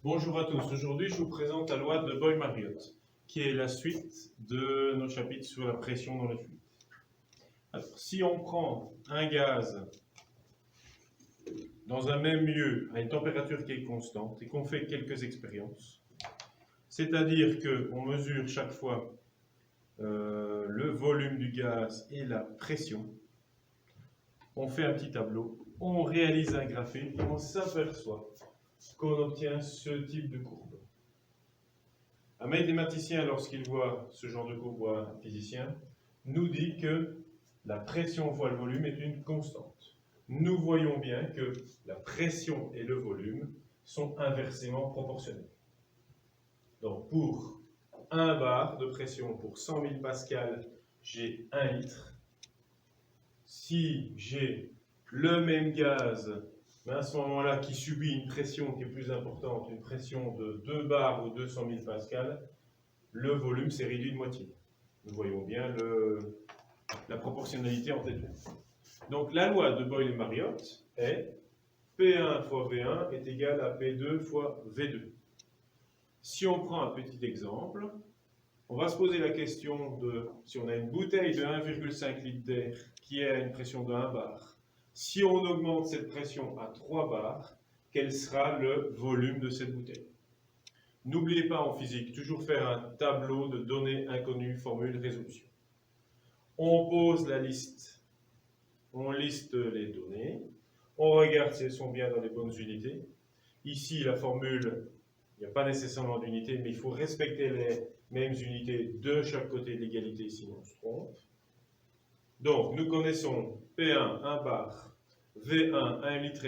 Bonjour à tous, aujourd'hui je vous présente la loi de Boyle-Mariotte, qui est la suite de nos chapitres sur la pression dans les fluides. Alors, si on prend un gaz dans un même lieu à une température qui est constante et qu'on fait quelques expériences, c'est-à-dire qu'on mesure chaque fois le volume du gaz et la pression, on fait un petit tableau, on réalise un graphique et on s'aperçoit qu'on obtient ce type de courbe. Un mathématicien, lorsqu'il voit ce genre de courbe, ou un physicien, nous dit que la pression fois le volume est une constante. Nous voyons bien que la pression et le volume sont inversement proportionnels. Donc pour 1 bar de pression pour 100 000 pascal, j'ai 1 litre. Si j'ai le même gaz, mais à ce moment-là, qui subit une pression qui est plus importante, une pression de 2 bars ou 200 000 pascal, le volume s'est réduit de moitié. Nous voyons bien la proportionnalité en tête. Donc la loi de Boyle-Mariotte est P1 fois V1 est égal à P2 fois V2. Si on prend un petit exemple, on va se poser la question de si on a une bouteille de 1,5 litre d'air qui est à une pression de 1 bar, si on augmente cette pression à 3 bars, quel sera le volume de cette bouteille? N'oubliez pas en physique, toujours faire un tableau de données inconnues, formule, résolution. On pose la liste, on liste les données, on regarde si elles sont bien dans les bonnes unités. Ici, la formule, il n'y a pas nécessairement d'unité, mais il faut respecter les mêmes unités de chaque côté de l'égalité, sinon on se trompe. Donc, nous connaissons P1, 1 bar, V1, 1,5 litre,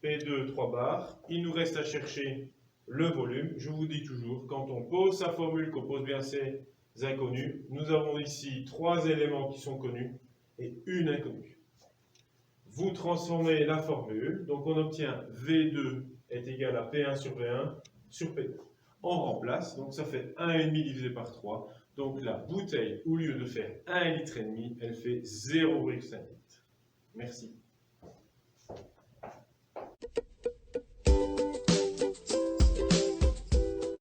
P2, 3 bars. Il nous reste à chercher le volume. Je vous dis toujours, quand on pose sa formule, qu'on pose bien ces inconnus, nous avons ici 3 éléments qui sont connus et une inconnue. Vous transformez la formule, donc on obtient V2 est égal à P1 sur V1 sur P2. On remplace, donc ça fait 1,5 divisé par 3. Donc la bouteille, au lieu de faire 1,5 litre, elle fait 0,5 litre. Merci.